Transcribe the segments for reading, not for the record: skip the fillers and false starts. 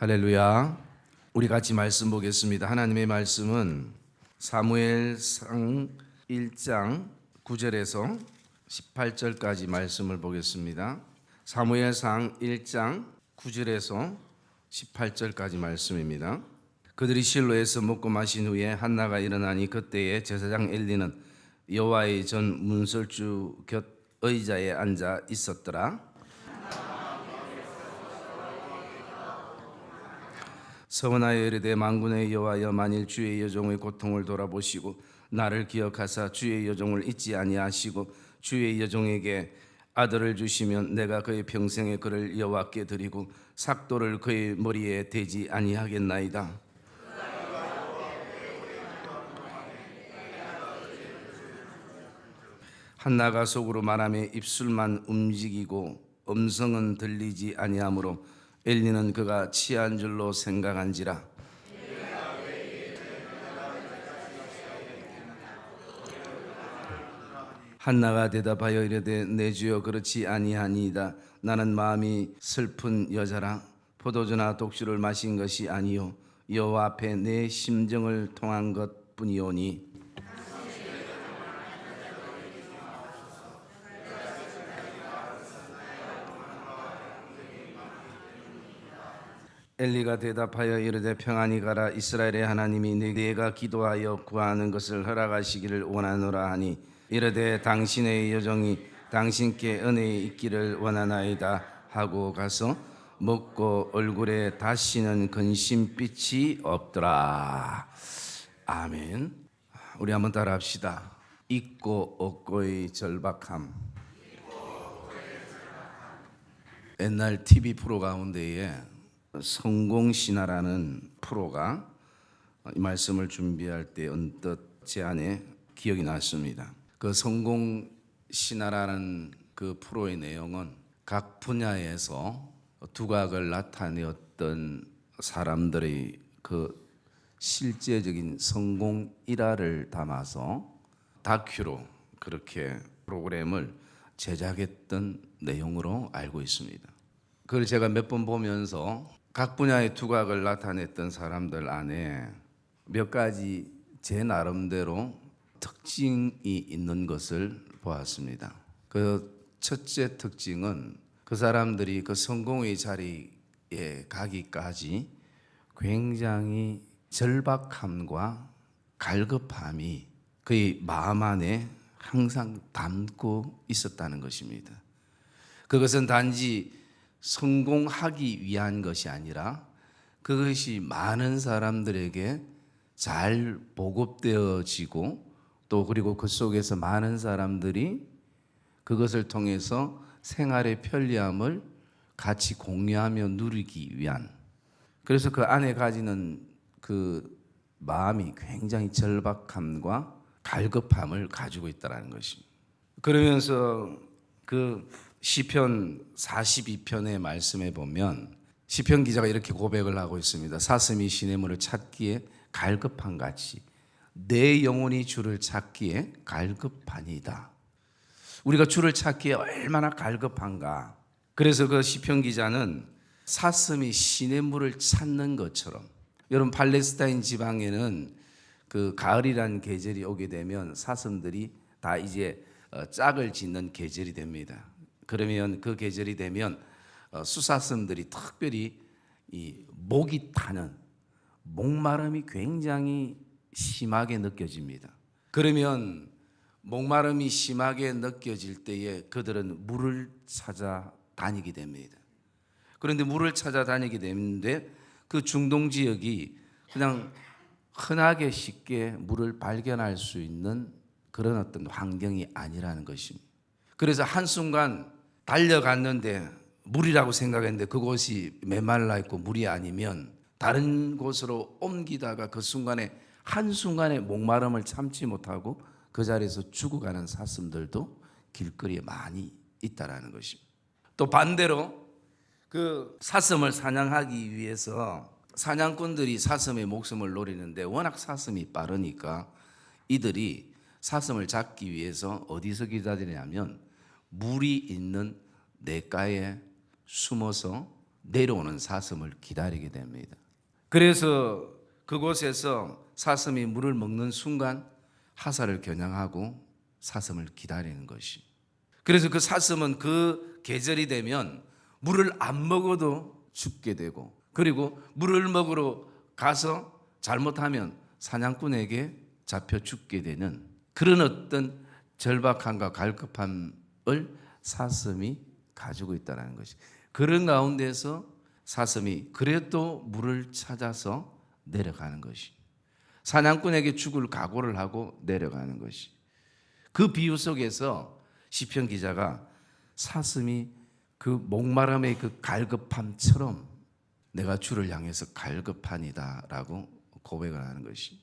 할렐루야. 우리 같이 말씀 보겠습니다. 하나님의 말씀은 사무엘상 1장 9절에서 18절까지 말씀을 보겠습니다. 사무엘상 1장 9절에서 18절까지 말씀입니다. 그들이 실로에서 먹고 마신 후에 한나가 일어나니 그때에 제사장 엘리는 여호와의 전 문설주 곁 의자에 앉아 있었더라. 서원하여 이르되 만군의 여호와여, 만일 주의 여종의 고통을 돌아보시고 나를 기억하사 주의 여종을 잊지 아니하시고 주의 여종에게 아들을 주시면 내가 그의 평생에 그를 여호와께 드리고 삭도를 그의 머리에 대지 아니하겠나이다. 한나가 속으로 말하며 입술만 움직이고 음성은 들리지 아니하므로 엘리는 그가 취한 줄로 생각한지라. 한나가 대답하여 이르되 내 주여 그렇지 아니하니이다. 나는 마음이 슬픈 여자라. 포도주나 독주를 마신 것이 아니요 여호와 앞에 내 심정을 통한 것뿐이오니. 엘리가 대답하여 이르되 평안히 가라. 이스라엘의 하나님이 네가 기도하여 구하는 것을 허락하시기를 원하노라 하니 이르되 당신의 여종이 당신께 은혜에 있기를 원하나이다 하고 가서 먹고 얼굴에 다시는 근심빛이 없더라. 아멘. 우리 한번 따라합시다. 있고 없고의 절박함. 옛날 TV 프로 가운데에 성공신화라는 프로가 이 말씀을 준비할 때 언뜻 제 안에 기억이 났습니다. 그 성공신화라는 그 프로의 내용은 각 분야에서 두각을 나타내었던 사람들의 그 실제적인 성공 일화를 담아서 다큐로 그렇게 프로그램을 제작했던 내용으로 알고 있습니다. 그걸 제가 몇 번 보면서 각 분야의 두각을 나타냈던 사람들 안에 몇 가지 제 나름대로 특징이 있는 것을 보았습니다. 그 첫째 특징은 그 사람들이 그 성공의 자리에 가기까지 굉장히 절박함과 갈급함이 그의 마음 안에 항상 담고 있었다는 것입니다. 그것은 단지 성공하기 위한 것이 아니라 그것이 많은 사람들에게 잘 보급되어지고 또 그리고 그 속에서 많은 사람들이 그것을 통해서 생활의 편리함을 같이 공유하며 누리기 위한, 그래서 그 안에 가지는 그 마음이 굉장히 절박함과 갈급함을 가지고 있다는 것입니다. 그러면서 그 시편 42편의 말씀에 보면 시편 기자가 이렇게 고백을 하고 있습니다. 사슴이 시냇물을 찾기에 갈급한 같이 내 영혼이 주를 찾기에 갈급하니이다. 우리가 주를 찾기에 얼마나 갈급한가. 그래서 그 시편 기자는 사슴이 시냇물을 찾는 것처럼, 여러분 팔레스타인 지방에는 그 가을이라는 계절이 오게 되면 사슴들이 다 이제 짝을 짓는 계절이 됩니다. 그러면 그 계절이 되면 수사슴들이 특별히 이 목이 타는 목마름이 굉장히 심하게 느껴집니다. 그러면 목마름이 심하게 느껴질 때에 그들은 물을 찾아 다니게 됩니다. 그런데 물을 찾아 다니게 되는데 그 중동 지역이 그냥 흔하게 쉽게 물을 발견할 수 있는 그런 어떤 환경이 아니라는 것입니다. 그래서 한순간 달려갔는데 물이라고 생각했는데 그곳이 메말라 있고 물이 아니면 다른 곳으로 옮기다가 그 순간에 한순간에 목마름을 참지 못하고 그 자리에서 죽어가는 사슴들도 길거리에 많이 있다라는 것입니다. 또 반대로 그 사슴을 사냥하기 위해서 사냥꾼들이 사슴의 목숨을 노리는데 워낙 사슴이 빠르니까 이들이 사슴을 잡기 위해서 어디서 기다리냐면 물이 있는 냇가에 숨어서 내려오는 사슴을 기다리게 됩니다. 그래서 그곳에서 사슴이 물을 먹는 순간 하사를 겨냥하고 사슴을 기다리는 것이. 그래서 그 사슴은 그 계절이 되면 물을 안 먹어도 죽게 되고, 그리고 물을 먹으러 가서 잘못하면 사냥꾼에게 잡혀 죽게 되는 그런 어떤 절박함과 갈급함을 사슴이 가지고 있다는 것이. 그런 가운데서 사슴이 그래도 물을 찾아서 내려가는 것이. 사냥꾼에게 죽을 각오를 하고 내려가는 것이. 그 비유 속에서 시편 기자가 사슴이 그 목마름의 그 갈급함처럼 내가 주를 향해서 갈급하니다라고 고백을 하는 것이.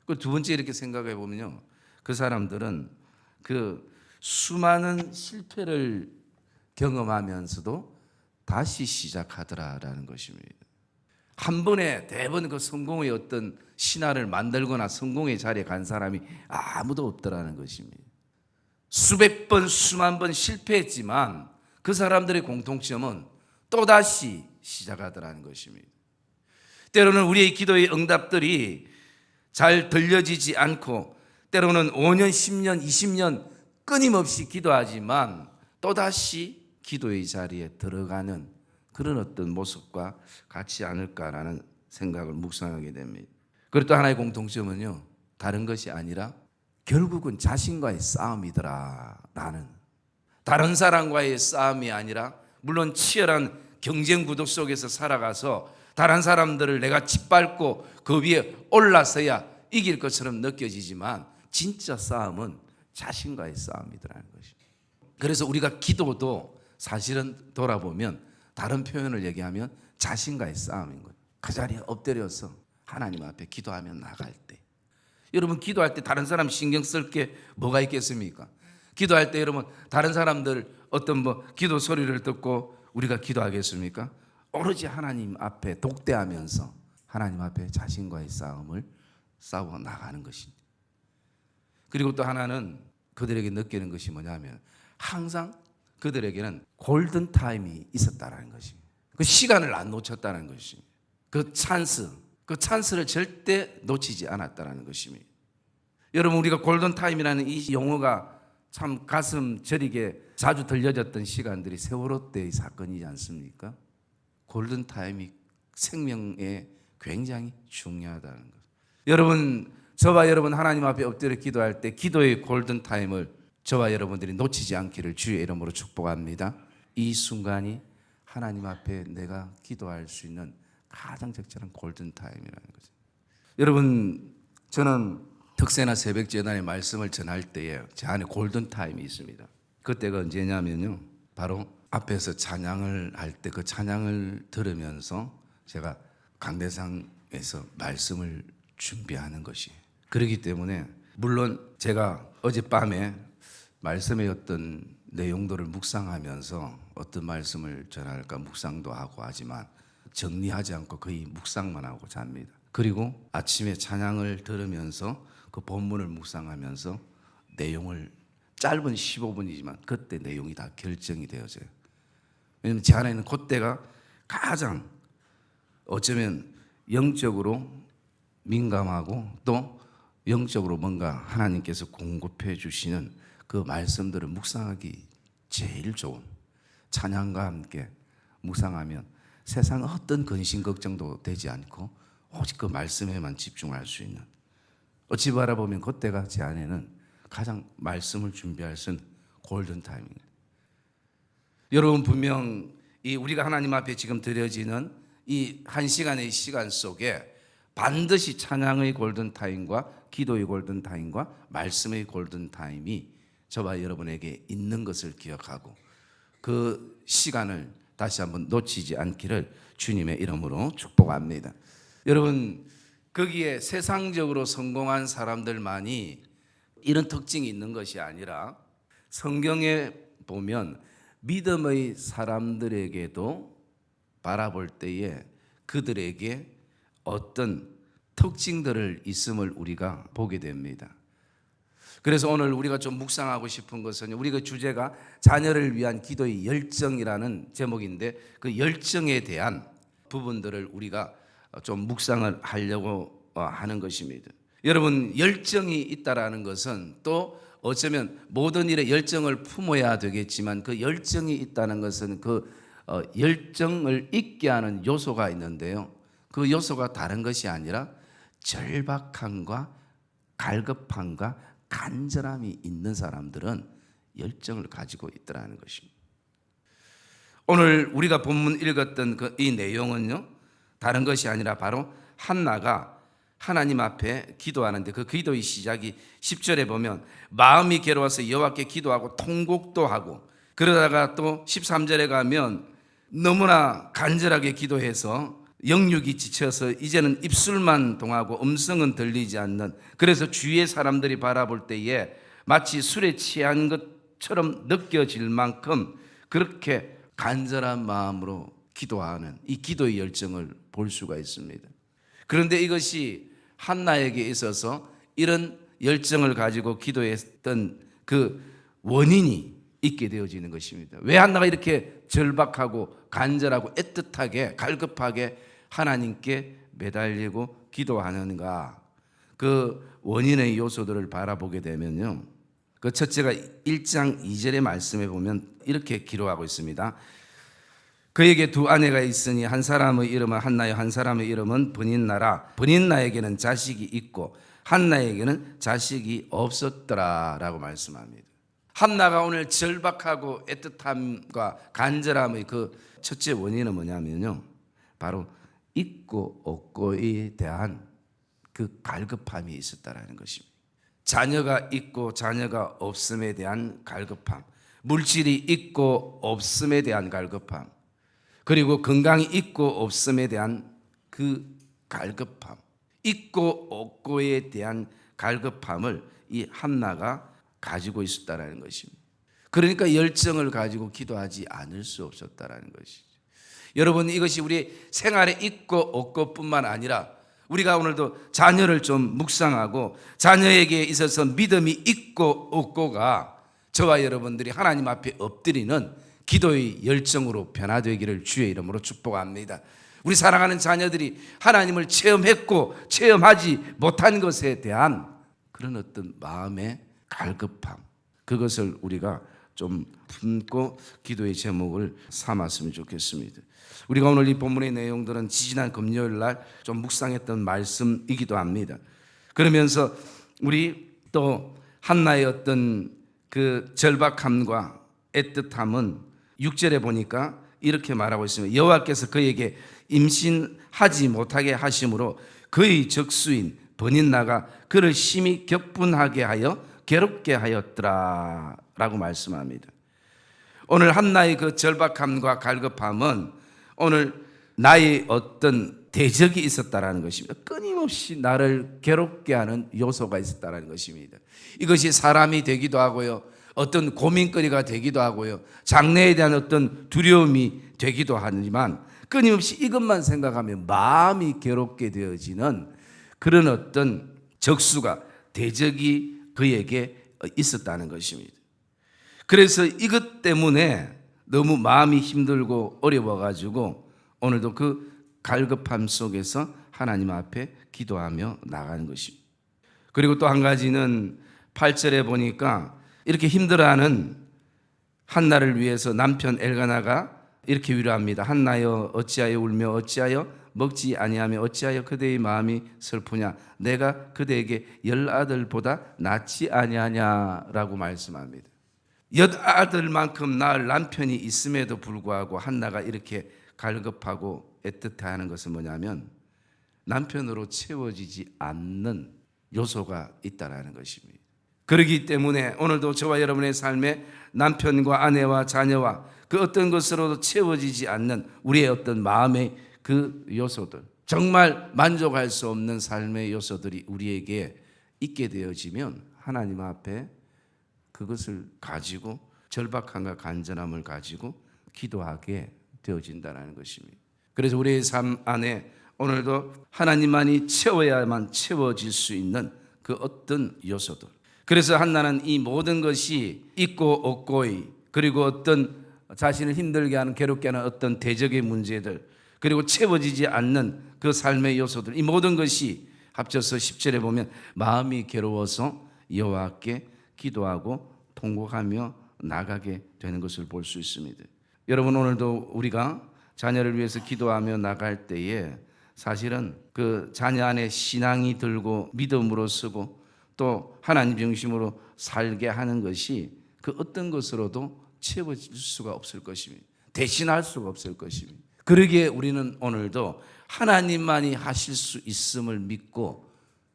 그 두 번째 이렇게 생각해 보면요, 그 사람들은 그 수많은 실패를 경험하면서도 다시 시작하더라라는 것입니다. 한 번에 대번 그 성공의 어떤 신화를 만들거나 성공의 자리에 간 사람이 아무도 없더라는 것입니다. 수백 번 수만 번 실패했지만 그 사람들의 공통점은 또다시 시작하더라는 것입니다. 때로는 우리의 기도의 응답들이 잘 들려지지 않고 때로는 5년, 10년, 20년 끊임없이 기도하지만 또다시 기도의 자리에 들어가는 그런 어떤 모습과 같지 않을까라는 생각을 묵상하게 됩니다. 그리고 또 하나의 공통점은요, 다른 것이 아니라 결국은 자신과의 싸움이더라라는, 다른 사람과의 싸움이 아니라, 물론 치열한 경쟁 구도 속에서 살아가서 다른 사람들을 내가 짓밟고 그 위에 올라서야 이길 것처럼 느껴지지만 진짜 싸움은 자신과의 싸움이더라는 것입니다. 그래서 우리가 기도도 사실은 돌아보면 다른 표현을 얘기하면 자신과의 싸움인 거예요. 그 자리에 엎드려서 하나님 앞에 기도하며 나갈 때, 여러분 기도할 때 다른 사람 신경 쓸 게 뭐가 있겠습니까? 기도할 때 여러분 다른 사람들 어떤 기도 소리를 듣고 우리가 기도하겠습니까? 오로지 하나님 앞에 독대하면서 하나님 앞에 자신과의 싸움을 싸워 나가는 것입니다. 그리고 또 하나는 그들에게 느끼는 것이 뭐냐면 항상 그들에게는 골든 타임이 있었다는 것입니다. 그 시간을 안 놓쳤다는 것입니다. 그 찬스를 절대 놓치지 않았다는 것입니다. 여러분 우리가 골든 타임이라는 이 용어가 참 가슴 저리게 자주 들려졌던 시간들이 세월호 때의 사건이지 않습니까? 골든 타임이 생명에 굉장히 중요하다는 것. 여러분, 저와 여러분 하나님 앞에 엎드려 기도할 때 기도의 골든 타임을 저와 여러분들이 놓치지 않기를 주의 이름으로 축복합니다. 이 순간이 하나님 앞에 내가 기도할 수 있는 가장 적절한 골든 타임이라는 거죠. 여러분, 저는 특세나 새벽 제단의 말씀을 전할 때에 제 안에 골든 타임이 있습니다. 그때가 언제냐면요, 바로 앞에서 찬양을 할 때 그 찬양을 들으면서 제가 강대상에서 말씀을 준비하는 것이. 그렇기 때문에 물론 제가 어젯밤에 말씀의 어떤 내용들을 묵상하면서 어떤 말씀을 전할까 묵상도 하고 하지만 정리하지 않고 거의 묵상만 하고 잡니다. 그리고 아침에 찬양을 들으면서 그 본문을 묵상하면서 내용을 짧은 15분이지만 그때 내용이 다 결정이 되어져요. 왜냐하면 제 안에는 그때가 가장 어쩌면 영적으로 민감하고 또 영적으로 뭔가 하나님께서 공급해 주시는 그 말씀들을 묵상하기 제일 좋은, 찬양과 함께 묵상하면 세상 어떤 근심 걱정도 되지 않고 오직 그 말씀에만 집중할 수 있는, 어찌 바라보면 그때가 제 안에는 가장 말씀을 준비할 수 있는 골든 타임입니다. 여러분 분명 이 우리가 하나님 앞에 지금 드려지는 이 한 시간의 시간 속에 반드시 찬양의 골든 타임과 기도의 골든 타임과 말씀의 골든 타임이 저와 여러분에게 있는 것을 기억하고 그 시간을 다시 한번 놓치지 않기를 주님의 이름으로 축복합니다. 여러분, 거기에 세상적으로 성공한 사람들만이 이런 특징이 있는 것이 아니라 성경에 보면 믿음의 사람들에게도 바라볼 때에 그들에게 어떤 특징들을 있음을 우리가 보게 됩니다. 그래서 오늘 우리가 좀 묵상하고 싶은 것은 우리가 주제가 자녀를 위한 기도의 열정이라는 제목인데 그 열정에 대한 부분들을 우리가 좀 묵상을 하려고 하는 것입니다. 여러분, 열정이 있다라는 것은 또 어쩌면 모든 일에 열정을 품어야 되겠지만 그 열정이 있다는 것은 그 열정을 있게 하는 요소가 있는데요. 그 요소가 다른 것이 아니라 절박함과 갈급함과 간절함이 있는 사람들은 열정을 가지고 있더라는 것입니다. 오늘 우리가 본문 읽었던 이 내용은요, 다른 것이 아니라 바로 한나가 하나님 앞에 기도하는데 그 기도의 시작이 10절에 보면 마음이 괴로워서 여호와께 기도하고 통곡도 하고, 그러다가 또 13절에 가면 너무나 간절하게 기도해서 영육이 지쳐서 이제는 입술만 동하고 음성은 들리지 않는, 그래서 주위의 사람들이 바라볼 때에 마치 술에 취한 것처럼 느껴질 만큼 그렇게 간절한 마음으로 기도하는 이 기도의 열정을 볼 수가 있습니다. 그런데 이것이 한나에게 있어서 이런 열정을 가지고 기도했던 그 원인이 있게 되어지는 것입니다. 왜 한나가 이렇게 절박하고 간절하고 애틋하게 갈급하게 하나님께 매달리고 기도하는가? 그 원인의 요소들을 바라보게 되면요, 그 첫째가 1장 2절의 말씀에 보면 이렇게 기록하고 있습니다. 그에게 두 아내가 있으니 한 사람의 이름은 한나요, 한 사람의 이름은 브닌나라. 브닌나에게는 자식이 있고 한나에게는 자식이 없었더라 라고 말씀합니다. 한나가 오늘 절박하고 애틋함과 간절함의 그 첫째 원인은 뭐냐면요, 바로 있고 없고에 대한 그 갈급함이 있었다라는 것입니다. 자녀가 있고 자녀가 없음에 대한 갈급함, 물질이 있고 없음에 대한 갈급함, 그리고 건강이 있고 없음에 대한 그 갈급함, 있고 없고에 대한 갈급함을 이 한나가 가지고 있었다라는 것입니다. 그러니까 열정을 가지고 기도하지 않을 수 없었다라는 것이죠. 여러분, 이것이 우리 생활에 있고 없고뿐만 아니라 우리가 오늘도 자녀를 좀 묵상하고 자녀에게 있어서 믿음이 있고 없고가 저와 여러분들이 하나님 앞에 엎드리는 기도의 열정으로 변화되기를 주의 이름으로 축복합니다. 우리 사랑하는 자녀들이 하나님을 체험했고 체험하지 못한 것에 대한 그런 어떤 마음의 갈급함, 그것을 우리가 좀 품고 기도의 제목을 삼았으면 좋겠습니다. 우리가 오늘 이 본문의 내용들은 지지난 금요일 날 좀 묵상했던 말씀이기도 합니다. 그러면서 우리 또 한나의 어떤 그 절박함과 애틋함은 6절에 보니까 이렇게 말하고 있습니다. 여호와께서 그에게 임신하지 못하게 하심으로 그의 적수인 브닌나가 그를 심히 격분하게 하여 괴롭게 하였더라 라고 말씀합니다. 오늘 한나의 그 절박함과 갈급함은 오늘 나의 어떤 대적이 있었다라는 것입니다. 끊임없이 나를 괴롭게 하는 요소가 있었다라는 것입니다. 이것이 사람이 되기도 하고요, 어떤 고민거리가 되기도 하고요, 장래에 대한 어떤 두려움이 되기도 하지만 끊임없이 이것만 생각하면 마음이 괴롭게 되어지는 그런 어떤 적수가, 대적이 그에게 있었다는 것입니다. 그래서 이것 때문에 너무 마음이 힘들고 어려워가지고 오늘도 그 갈급함 속에서 하나님 앞에 기도하며 나가는 것입니다. 그리고 또 한 가지는 8절에 보니까 이렇게 힘들어하는 한나를 위해서 남편 엘가나가 이렇게 위로합니다. 한나여 어찌하여 울며 어찌하여 먹지 아니하며 어찌하여 그대의 마음이 슬프냐, 내가 그대에게 10아들보다 낫지 아니하냐라고 말씀합니다. 10아들만큼 낳을 남편이 있음에도 불구하고 한나가 이렇게 갈급하고 애틋해하는 것은 뭐냐면 남편으로 채워지지 않는 요소가 있다는 것입니다. 그렇기 때문에 오늘도 저와 여러분의 삶에 남편과 아내와 자녀와 그 어떤 것으로도 채워지지 않는 우리의 어떤 마음의 그 요소들, 정말 만족할 수 없는 삶의 요소들이 우리에게 있게 되어지면 하나님 앞에 그것을 가지고 절박함과 간절함을 가지고 기도하게 되어진다는 것입니다. 그래서 우리의 삶 안에 오늘도 하나님만이 채워야만 채워질 수 있는 그 어떤 요소들, 그래서 한나는 이 모든 것이 있고 없고의, 그리고 어떤 자신을 힘들게 하는, 괴롭게 하는 어떤 대적의 문제들, 그리고 채워지지 않는 그 삶의 요소들, 이 모든 것이 합쳐서 10절에 보면 마음이 괴로워서 여호와께 기도하고 통곡하며 나가게 되는 것을 볼 수 있습니다. 여러분, 오늘도 우리가 자녀를 위해서 기도하며 나갈 때에 사실은 그 자녀 안에 신앙이 들고 믿음으로 서고 또 하나님 중심으로 살게 하는 것이 그 어떤 것으로도 채워질 수가 없을 것입니다. 대신할 수가 없을 것입니다. 그러기에 우리는 오늘도 하나님만이 하실 수 있음을 믿고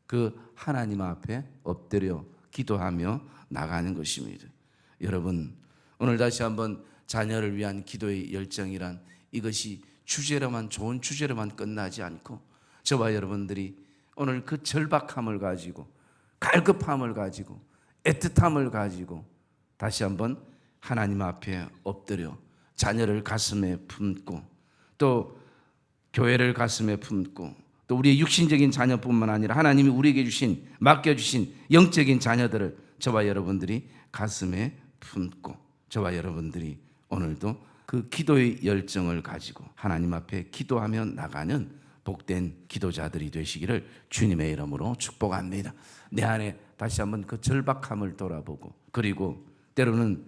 그 하나님 앞에 엎드려 기도하며 나가는 것입니다. 여러분, 오늘 다시 한번 자녀를 위한 기도의 열정이란 이것이 주제로만, 좋은 주제로만 끝나지 않고 저와 여러분들이 오늘 그 절박함을 가지고, 갈급함을 가지고, 애틋함을 가지고 다시 한번 하나님 앞에 엎드려 자녀를 가슴에 품고 또 교회를 가슴에 품고 또 우리의 육신적인 자녀뿐만 아니라 하나님이 우리에게 주신, 맡겨주신 영적인 자녀들을 저와 여러분들이 가슴에 품고 저와 여러분들이 오늘도 그 기도의 열정을 가지고 하나님 앞에 기도하며 나가는 복된 기도자들이 되시기를 주님의 이름으로 축복합니다. 내 안에 다시 한번 그 절박함을 돌아보고, 그리고 때로는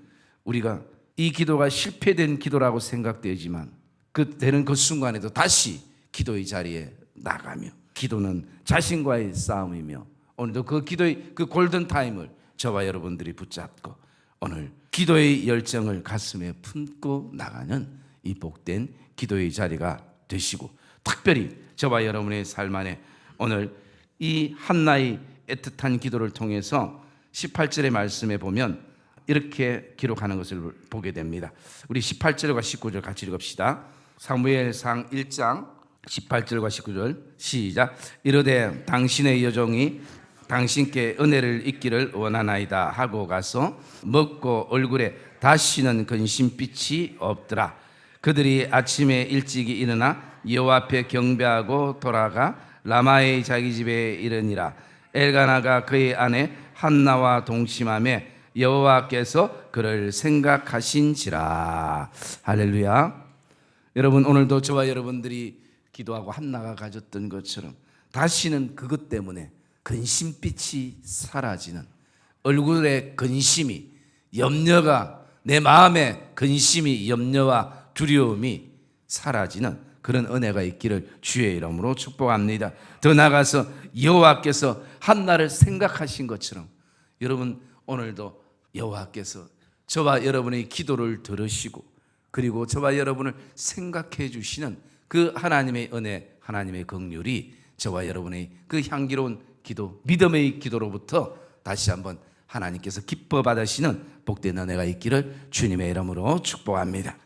우리가 이 기도가 실패된 기도라고 생각되지만 그 되는 그 순간에도 다시 기도의 자리에 나가며, 기도는 자신과의 싸움이며 오늘도 그 기도의 그 골든 타임을 저와 여러분들이 붙잡고 오늘 기도의 열정을 가슴에 품고 나가는 이 복된 기도의 자리가 되시고, 특별히 저와 여러분의 삶 안에 오늘 이 한나의 애틋한 기도를 통해서 18절의 말씀에 보면 이렇게 기록하는 것을 보게 됩니다. 우리 18절과 19절 같이 읽읍시다. 사무엘상 1장 18절과 19절 시작. 이르되 당신의 여종이 당신께 은혜를 잊기를 원하나이다 하고 가서 먹고 얼굴에 다시는 근심빛이 없더라. 그들이 아침에 일찍이 일어나 여호와 앞에 경배하고 돌아가 라마의 자기 집에 이르니라. 엘가나가 그의 아내 한나와 동침하며 여호와께서 그를 생각하신지라. 할렐루야. 여러분, 오늘도 저와 여러분들이 기도하고 한나가 가졌던 것처럼 다시는 그것 때문에 근심빛이 사라지는, 얼굴에 근심이, 염려가, 내 마음에 근심이, 염려와 두려움이 사라지는 그런 은혜가 있기를 주의 이름으로 축복합니다. 더 나아가서 여호와께서 한나를 생각하신 것처럼 여러분, 오늘도 여호와께서 저와 여러분의 기도를 들으시고 그리고 저와 여러분을 생각해 주시는 그 하나님의 은혜, 하나님의 긍휼이 저와 여러분의 그 향기로운 기도, 믿음의 기도로부터 다시 한번 하나님께서 기뻐 받으시는 복된 은혜가 있기를 주님의 이름으로 축복합니다.